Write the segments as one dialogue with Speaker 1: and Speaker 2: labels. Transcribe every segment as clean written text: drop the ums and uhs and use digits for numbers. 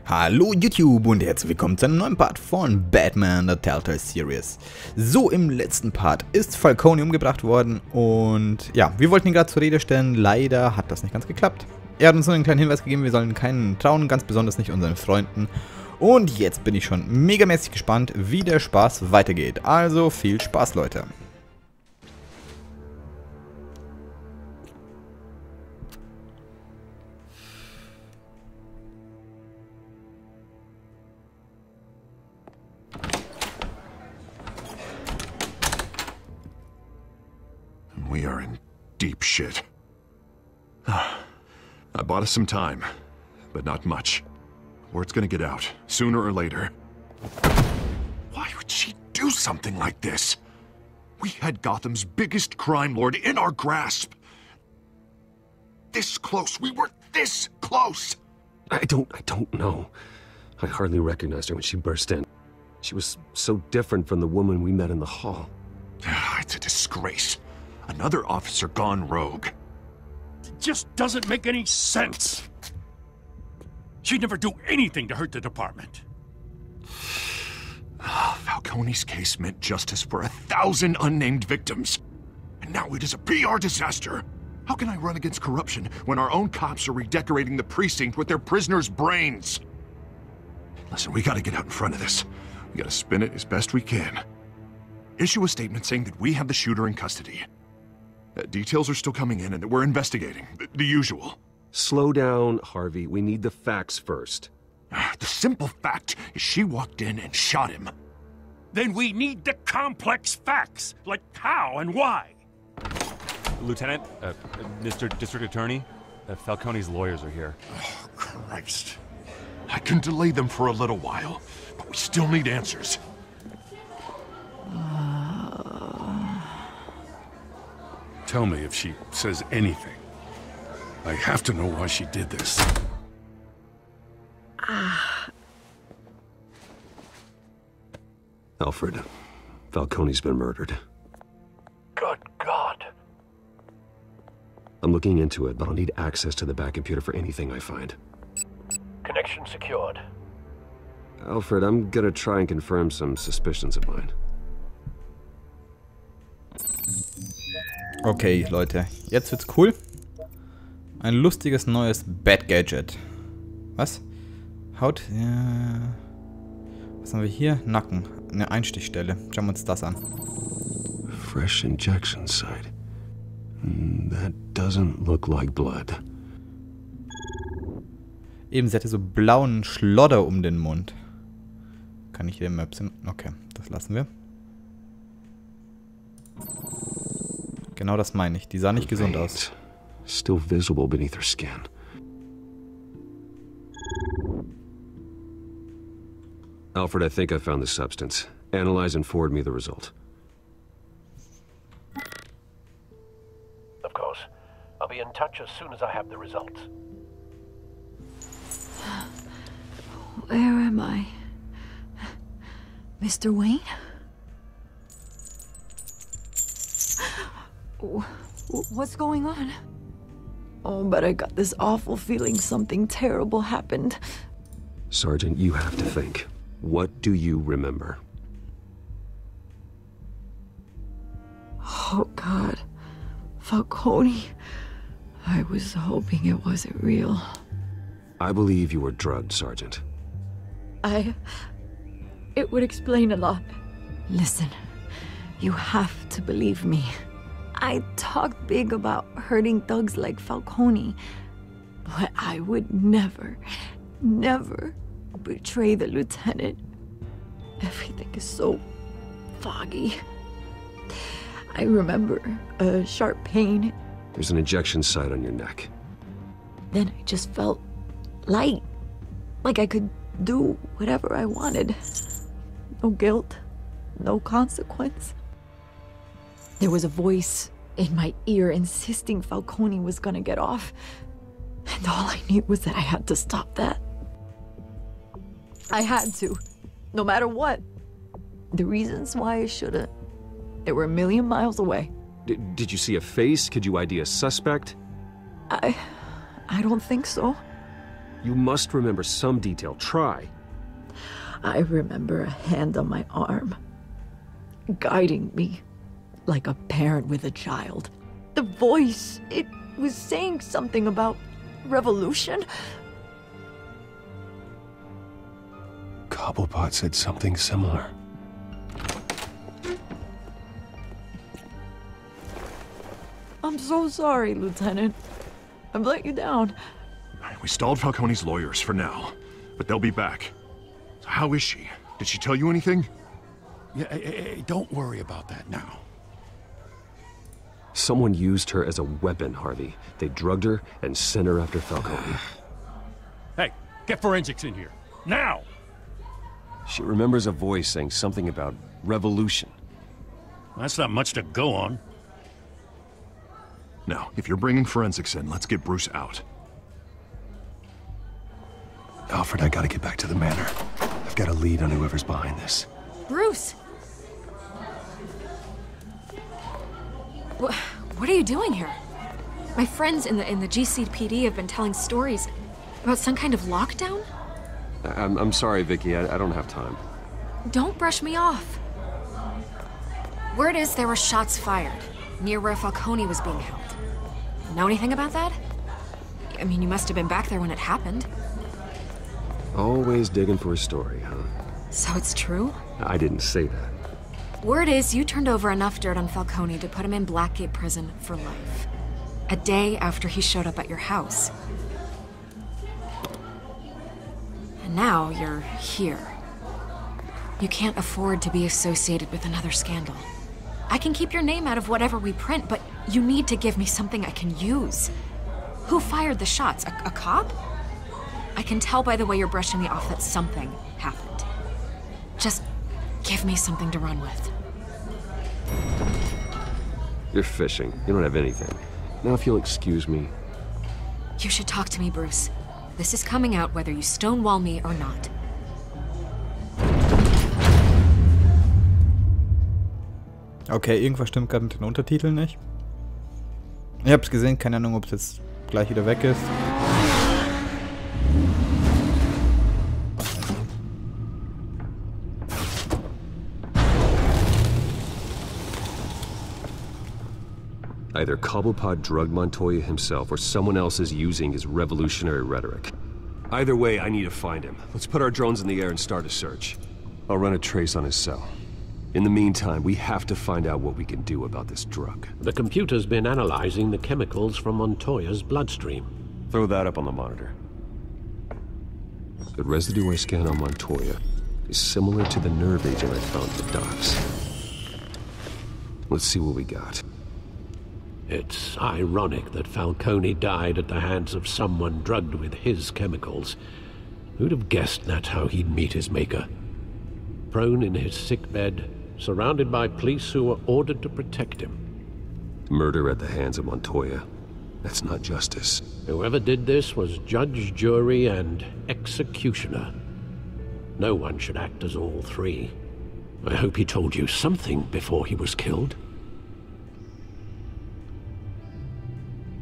Speaker 1: Hallo YouTube und herzlich willkommen zu einem neuen Part von Batman, der Telltale Series. So, im letzten Part ist Falcone umgebracht worden und ja, wir wollten ihn gerade zur Rede stellen, leider hat das nicht ganz geklappt. Er hat uns nur einen kleinen Hinweis gegeben, wir sollen keinen trauen, ganz besonders nicht unseren Freunden. Und jetzt bin ich schon megamäßig gespannt, wie der Spaß weitergeht. Also viel Spaß, Leute.
Speaker 2: We are in deep shit. I bought us some time, but not much. Word's gonna get out, sooner or later. Why would she do something like this? We had Gotham's biggest crime lord in our grasp. This close, we were this close!
Speaker 3: I don't know. I hardly recognized her when she burst in. She was so different from the woman we met in the hall.
Speaker 2: It's a disgrace. Another officer gone rogue.
Speaker 4: It just doesn't make any sense. She'd never do anything to hurt the department.
Speaker 2: Falcone's case meant justice for 1,000 unnamed victims. And now it is a PR disaster. How can I run against corruption when our own cops are redecorating the precinct with their prisoners' brains? Listen, we gotta get out in front of this. We gotta spin it as best we can. Issue a statement saying that we have the shooter in custody. Details are still coming in and that we're investigating. The usual.
Speaker 3: Slow down, Harvey. We need the facts first.
Speaker 2: The simple fact is she walked in and shot him.
Speaker 4: Then we need the complex facts, like how and why.
Speaker 5: Lieutenant, Mr. District Attorney, Falcone's lawyers are here.
Speaker 2: Oh, Christ. I can delay them for a little while, but we still need answers.
Speaker 4: Tell me if she says anything. I have to know why she did this.
Speaker 3: Alfred, Falcone's been murdered.
Speaker 4: Good God.
Speaker 3: I'm looking into it, but I'll need access to the back computer for anything I find.
Speaker 4: Connection secured.
Speaker 3: Alfred, I'm gonna try and confirm some suspicions of mine.
Speaker 1: Okay, Leute, jetzt wird's cool. Ein lustiges neues Bat-Gadget. Was? Haut? Ja. Was haben wir hier? Nacken. Eine Einstichstelle. Schauen wir uns das an.
Speaker 3: Fresh injection site. That doesn't look like blood.
Speaker 1: Eben, sie hatte so blauen Schlodder um den Mund. Kann ich hier im Maps... Okay, das lassen wir. Genau das meine ich. Die sah nicht gesund aus.
Speaker 3: Still visible beneath her skin. Alfred, I think I found the substance. Analyze and forward me the result.
Speaker 6: Of course. I'll be in touch as soon as I have the results.
Speaker 7: Where am I? Mr. Wayne? What's going on? Oh, but I got this awful feeling something terrible happened.
Speaker 3: Sergeant, you have to think. What do you remember?
Speaker 7: Oh, God. Falcone. I was hoping it wasn't real.
Speaker 3: I believe you were drugged, Sergeant.
Speaker 7: It would explain a lot. Listen, you have to believe me. I talked big about hurting thugs like Falcone, but I would never betray the lieutenant. Everything is so foggy. I remember a sharp pain.
Speaker 3: There's an injection site on your neck.
Speaker 7: Then I just felt light, like I could do whatever I wanted. No guilt, no consequence. There was a voice in my ear insisting Falcone was gonna get off. And all I knew was that I had to stop that. I had to, no matter what. The reasons why I shouldn't, they were a million miles away.
Speaker 3: Did you see a face? Could you ID a suspect?
Speaker 7: I don't think so.
Speaker 3: You must remember some detail. Try.
Speaker 7: I remember a hand on my arm, guiding me like a parent with a child. The voice, it was saying something about revolution.
Speaker 3: Cobblepot said something similar.
Speaker 7: I'm so sorry, Lieutenant. I've let you down.
Speaker 2: We stalled Falcone's lawyers for now, but they'll be back. So how is she? Did she tell you anything?
Speaker 4: Yeah, don't worry about that now.
Speaker 3: Someone used her as a weapon, Harvey. They drugged her and sent her after Falcone.
Speaker 4: Hey, get forensics in here. Now!
Speaker 3: She remembers a voice saying something about revolution.
Speaker 4: That's not much to go on.
Speaker 2: Now, if you're bringing forensics in, let's get Bruce out.
Speaker 3: Alfred, I gotta get back to the manor. I've got a lead on whoever's behind this.
Speaker 8: Bruce! What are you doing here? My friends in the GCPD have been telling stories about some kind of lockdown?
Speaker 3: I'm sorry, Vicky. I don't have time.
Speaker 8: Don't brush me off. Word is there were shots fired near where Falcone was being held. Know anything about that? I mean, you must have been back there when it happened.
Speaker 3: Always digging for a story, huh?
Speaker 8: So it's true?
Speaker 3: I didn't say that.
Speaker 8: Word is you turned over enough dirt on Falcone to put him in Blackgate Prison for life. A day after he showed up at your house. And now you're here. You can't afford to be associated with another scandal. I can keep your name out of whatever we print, but you need to give me something I can use. Who fired the shots? A cop? I can tell by the way you're brushing me off that something happened. Just give me something to run with.
Speaker 3: You're fishing. You don't have anything. Now if you'll excuse me.
Speaker 8: You should talk to me, Bruce. This is coming out whether you stonewall me or not.
Speaker 1: Okay, irgendwas stimmt gerade mit den Untertiteln nicht. Ich hab's gesehen, keine Ahnung, ob es jetzt gleich wieder weg ist.
Speaker 3: Either Cobblepot drugged Montoya himself or someone else is using his revolutionary rhetoric. Either way, I need to find him. Let's put our drones in the air and start a search. I'll run a trace on his cell. In the meantime, we have to find out what we can do about this drug.
Speaker 9: The computer's been analyzing the chemicals from Montoya's bloodstream.
Speaker 3: Throw that up on the monitor. The residue I scanned on Montoya is similar to the nerve agent I found at the docks. Let's see what we got.
Speaker 9: It's ironic that Falcone died at the hands of someone drugged with his chemicals. Who'd have guessed that's how he'd meet his maker? Prone in his sickbed, surrounded by police who were ordered to protect him.
Speaker 3: Murder at the hands of Montoya. That's not justice.
Speaker 9: Whoever did this was judge, jury, and executioner. No one should act as all three. I hope he told you something before he was killed.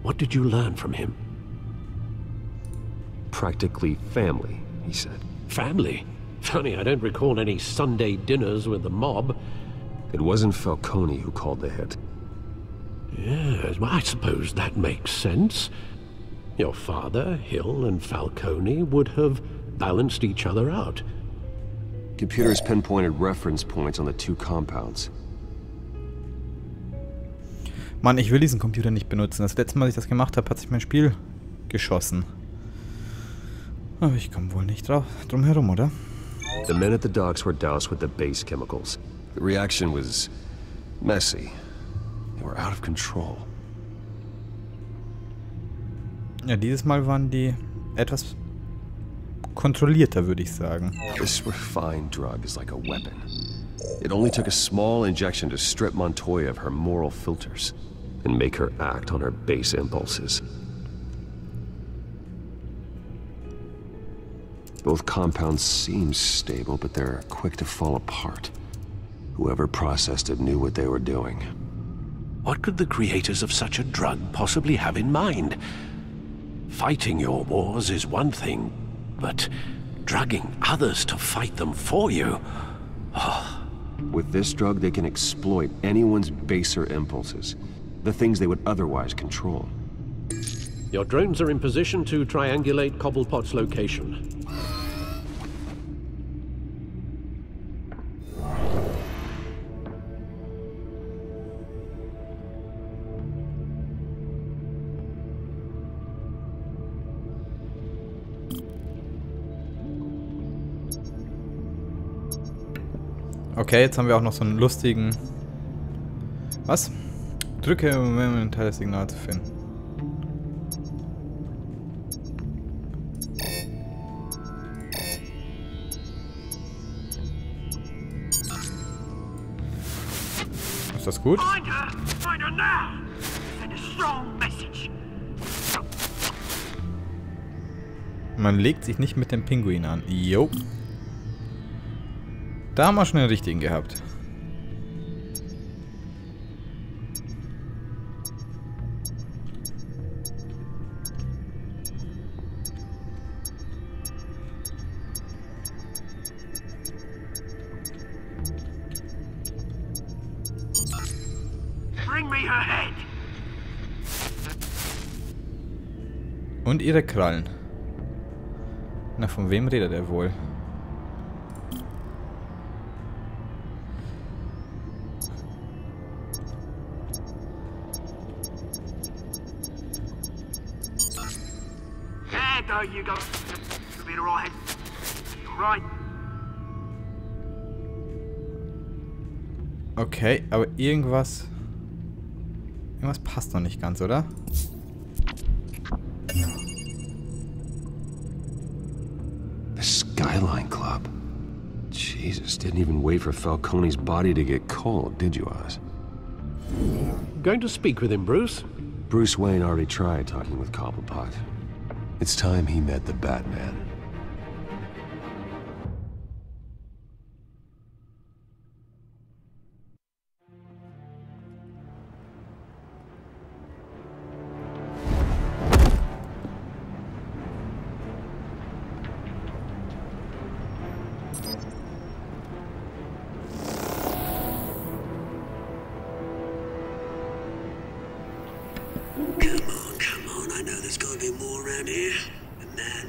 Speaker 9: What did you learn from him?
Speaker 3: Practically family, he said.
Speaker 9: Family? Funny, I don't recall any Sunday dinners with the mob.
Speaker 3: It wasn't Falcone who called the hit.
Speaker 9: Yes, well, I suppose that makes sense. Your father, Hill, and Falcone would have balanced each other out.
Speaker 3: Computers pinpointed reference points on the two compounds.
Speaker 1: Mann, ich will diesen Computer nicht benutzen. Das letzte Mal, als ich das gemacht habe, hat sich mein Spiel geschossen. Aber ich komme wohl nicht drum herum, oder?
Speaker 3: The men at the docks were doused with the base chemicals. The reaction was messy. They were out of control.
Speaker 1: Ja, dieses Mal waren die etwas kontrollierter, würde ich sagen.
Speaker 3: This refined drug is like a weapon. It only took a small injection to strip Montoya of her moral filters and make her act on her base impulses. Both compounds seem stable, but they're quick to fall apart. Whoever processed it knew what they were doing.
Speaker 9: What could the creators of such a drug possibly have in mind? Fighting your wars is one thing, but drugging others to fight them for you... Oh.
Speaker 3: With this drug, they can exploit anyone's baser impulses. The things they would otherwise control.
Speaker 9: Your drones are in position to triangulate Cobblepot's location.
Speaker 1: Okay, jetzt haben wir auch noch so einen lustigen... Was? Drücke, um ein Teil des Signals zu finden. Ist das gut? Man legt sich nicht mit dem Pinguin an. Jo. Da haben wir schon den richtigen gehabt.
Speaker 10: Bring me her head.
Speaker 1: Und ihre Krallen. Na, von wem redet er wohl?
Speaker 10: There you go. You'll be alright. Right.
Speaker 1: Okay, aber irgendwas passt noch nicht ganz, oder?
Speaker 3: The Skyline Club. Jesus, didn't even wait for Falcone's body to get cold, did you, Oz?
Speaker 9: Going to speak with him, Bruce?
Speaker 3: Bruce Wayne already tried talking with Cobblepot. It's time he met the Batman.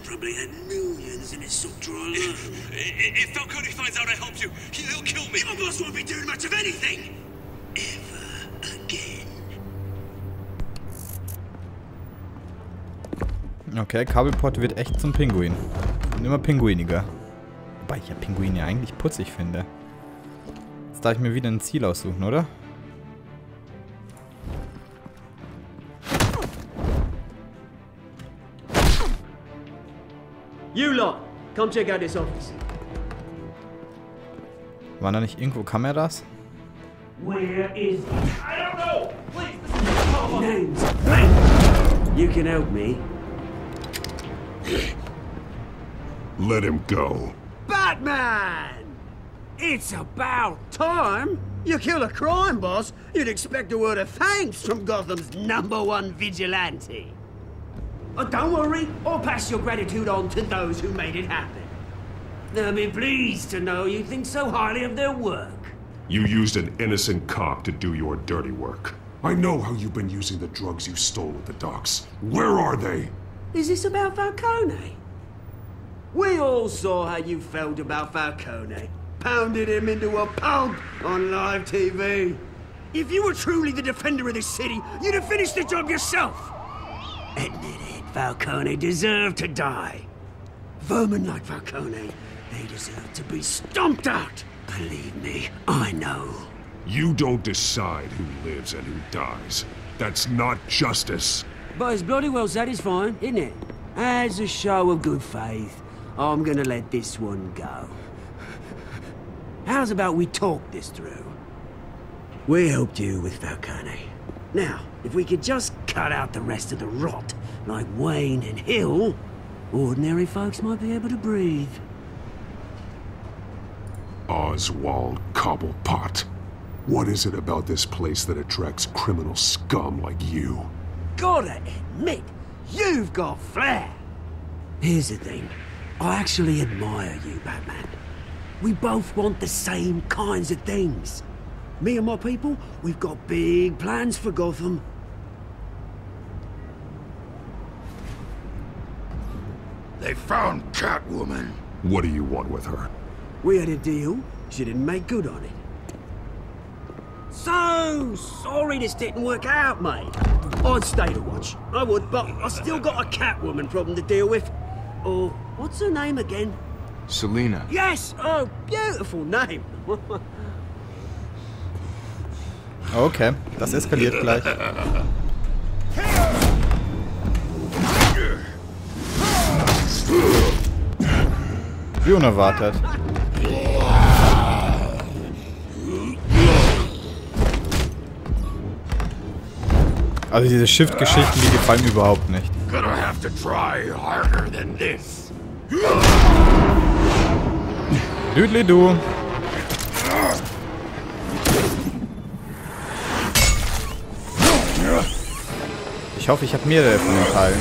Speaker 10: Probably had millions in his sock drawer alone.
Speaker 11: If Falcone finds out I helped you, he'll kill me.
Speaker 10: Your boss won't be doing much of anything. Ever again.
Speaker 1: Okay, Cobblepot wird echt zum Pinguin. Und immer pinguiniger. Wobei ich ja Pinguine eigentlich putzig finde. Jetzt darf ich mir wieder ein Ziel aussuchen, oder?
Speaker 12: You lot, come check out this office.
Speaker 1: Waren da nicht irgendwo Kameras?
Speaker 10: Where is he? I don't know. Please, names. You can help me.
Speaker 2: Let him go.
Speaker 10: Batman! It's about time. You kill a crime boss, you'd expect a word of thanks from Gotham's #1 vigilante. Don't worry, I'll pass your gratitude on to those who made it happen. They'll be pleased to know you think so highly of their work.
Speaker 2: You used an innocent cop to do your dirty work. I know how you've been using the drugs you stole at the docks. Where are they?
Speaker 10: Is this about Falcone? We all saw how you felt about Falcone. Pounded him into a pulp on live TV. If you were truly the defender of this city, you'd have finished the job yourself. Admit it, Falcone deserved to die. Vermin like Falcone, they deserve to be stomped out. Believe me, I know.
Speaker 2: You don't decide who lives and who dies. That's not justice.
Speaker 10: But it's bloody well satisfying, isn't it? As a show of good faith, I'm gonna let this one go. How's about we talk this through? We helped you with Falcone. Now, if we could just cut out the rest of the rot, like Wayne and Hill, ordinary folks might be able to breathe.
Speaker 2: Oswald Cobblepot. What is it about this place that attracts criminal scum like you?
Speaker 10: Gotta admit, You've got flair. Here's the thing. I actually admire you, Batman. We both want the same kinds of things. Me and my people, we've got big plans for Gotham.
Speaker 2: They found Catwoman. What do you want with her?
Speaker 10: We had a deal. She didn't make good on it. So sorry this didn't work out, mate. I'd stay to watch. I would, but I still got a Catwoman problem to deal with. Oh, what's her name again?
Speaker 2: Selina.
Speaker 10: Yes! Oh, beautiful name.
Speaker 1: Okay, das eskaliert gleich. Wie unerwartet. Also diese Shift-Geschichten, die gefallen mir überhaupt nicht.
Speaker 2: Gonna have to try harder than this.
Speaker 1: Düdli-du. Ich hoffe, ich habe mehrere von den Teilen.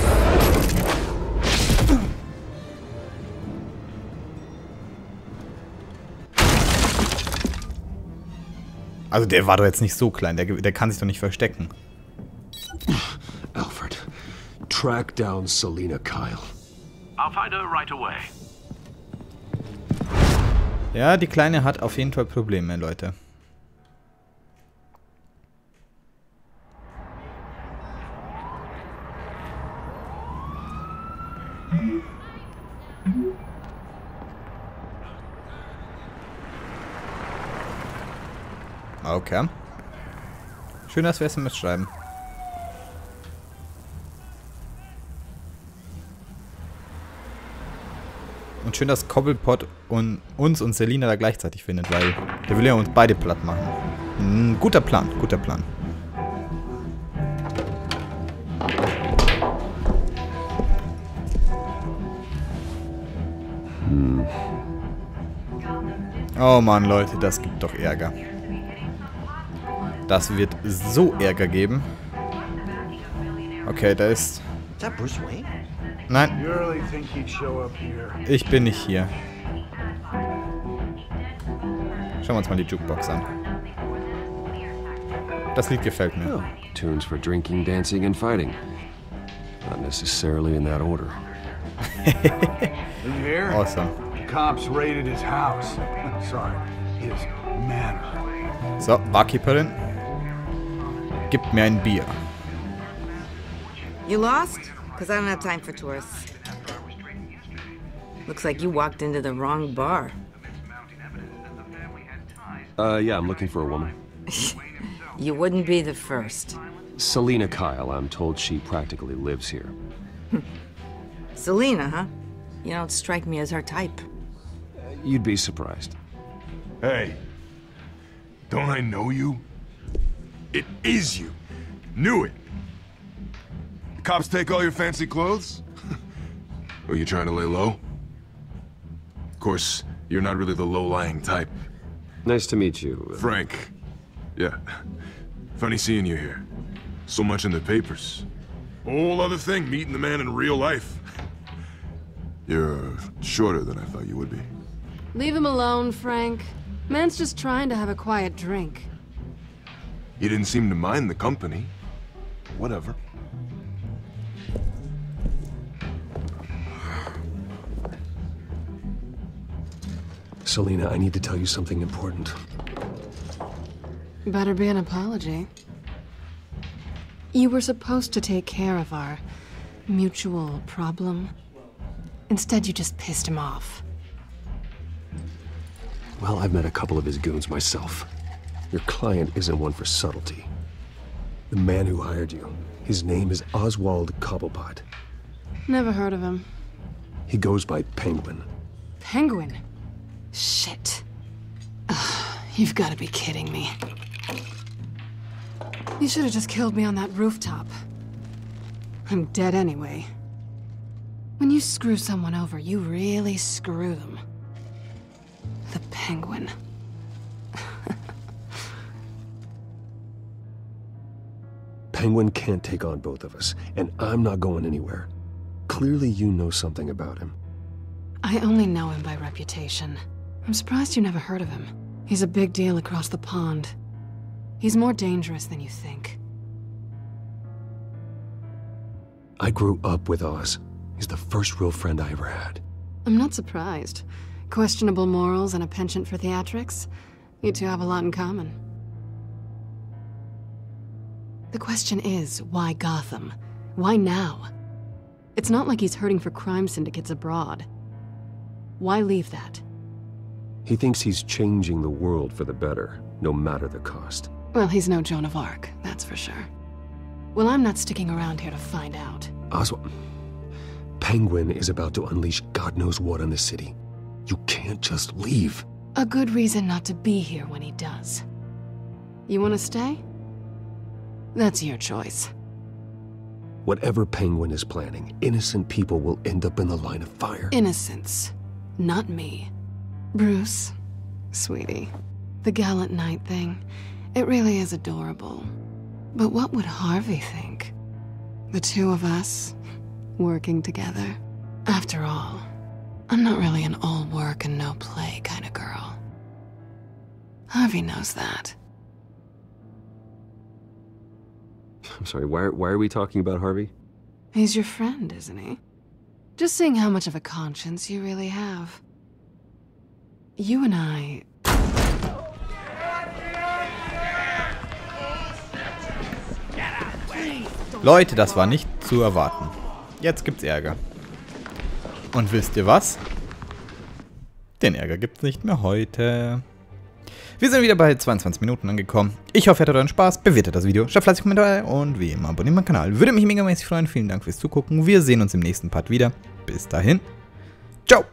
Speaker 1: Also der war doch jetzt nicht so klein, der kann sich doch nicht verstecken.
Speaker 3: Alfred, track down Selina Kyle.
Speaker 6: I'll find her right away.
Speaker 1: Ja, die Kleine hat auf jeden Fall Probleme, Leute. Okay. Schön, dass wir SMS schreiben. Und schön, dass Cobblepot und uns und Selina da gleichzeitig findet, weil der will ja uns beide platt machen. Guter Plan, guter Plan. Oh Mann, Leute, das gibt doch Ärger. Das wird so Ärger geben. Okay, da ist... Nein. Ich bin nicht hier. Schauen wir uns mal die Jukebox an. Das Lied gefällt mir.
Speaker 3: Oh, tunes for drinking, dancing and fighting. Not necessarily in that order.
Speaker 1: Awesome.
Speaker 13: Cops raided his house. Sorry, his manor.
Speaker 1: So, Barkeeperin. Gib mir ein Bier.
Speaker 14: You lost? Because I don't have time for tourists. Looks like you walked into the wrong bar.
Speaker 3: Yeah, I'm looking for a woman.
Speaker 14: You wouldn't be the first.
Speaker 3: Selina Kyle, I'm told she practically lives here.
Speaker 14: Selina, huh? You don't strike me as her type.
Speaker 3: You'd be surprised.
Speaker 2: Hey, don't I know you? It is you. Knew it. The cops take all your fancy clothes? Are you trying to lay low? Of course, you're not really the low-lying type.
Speaker 3: Nice to meet you.
Speaker 2: Frank. Yeah. Funny seeing you here. So much in the papers. Whole other thing, meeting the man in real life. You're shorter than I thought you would be.
Speaker 15: Leave him alone, Frank. Man's just trying to have a quiet drink.
Speaker 2: He didn't seem to mind the company. Whatever.
Speaker 3: Selina, I need to tell you something important.
Speaker 15: Better be an apology. You were supposed to take care of our mutual problem. Instead, you just pissed him off.
Speaker 3: Well, I've met a couple of his goons myself. Your client isn't one for subtlety. The man who hired you, his name is Oswald Cobblepot.
Speaker 15: Never heard of him.
Speaker 3: He goes by Penguin.
Speaker 15: Penguin? Shit. Ugh, you've got to be kidding me. You should have just killed me on that rooftop. I'm dead anyway. When you screw someone over, you really screw them. The Penguin.
Speaker 3: Penguin can't take on both of us, and I'm not going anywhere. Clearly you know something about him.
Speaker 15: I only know him by reputation. I'm surprised you never heard of him. He's a big deal across the pond. He's more dangerous than you think.
Speaker 3: I grew up with Oz. He's the first real friend I ever had.
Speaker 15: I'm not surprised. Questionable morals and a penchant for theatrics. You two have a lot in common. The question is, why Gotham? Why now? It's not like he's hurting for crime syndicates abroad. Why leave that?
Speaker 3: He thinks he's changing the world for the better, no matter the cost.
Speaker 15: Well, he's no Joan of Arc, that's for sure. Well, I'm not sticking around here to find out.
Speaker 3: Oswald, Penguin is about to unleash God knows what on the city. You can't just leave.
Speaker 15: A good reason not to be here when he does. You want to stay? That's your choice.
Speaker 3: Whatever Penguin is planning, innocent people will end up in the line of fire.
Speaker 15: Innocence, not me. Bruce, sweetie, the gallant knight thing, it really is adorable. But what would Harvey think? The two of us, working together. After all, I'm not really an all work and no play kind of girl. Harvey knows that.
Speaker 3: I'm sorry, why are we talking about Harvey?
Speaker 15: He's your friend, isn't he? Just seeing how much of a conscience you really have. You and I...
Speaker 1: Leute, das war nicht zu erwarten. Jetzt gibt's Ärger. Und wisst ihr was? Den Ärger gibt's nicht mehr heute. Wir sind wieder bei 22 Minuten angekommen. Ich hoffe, ihr hattet euren Spaß. Bewertet das Video, schreibt fleißig Kommentare und wie immer abonniert meinen Kanal. Würde mich megamäßig freuen. Vielen Dank fürs Zugucken. Wir sehen uns im nächsten Part wieder. Bis dahin. Ciao.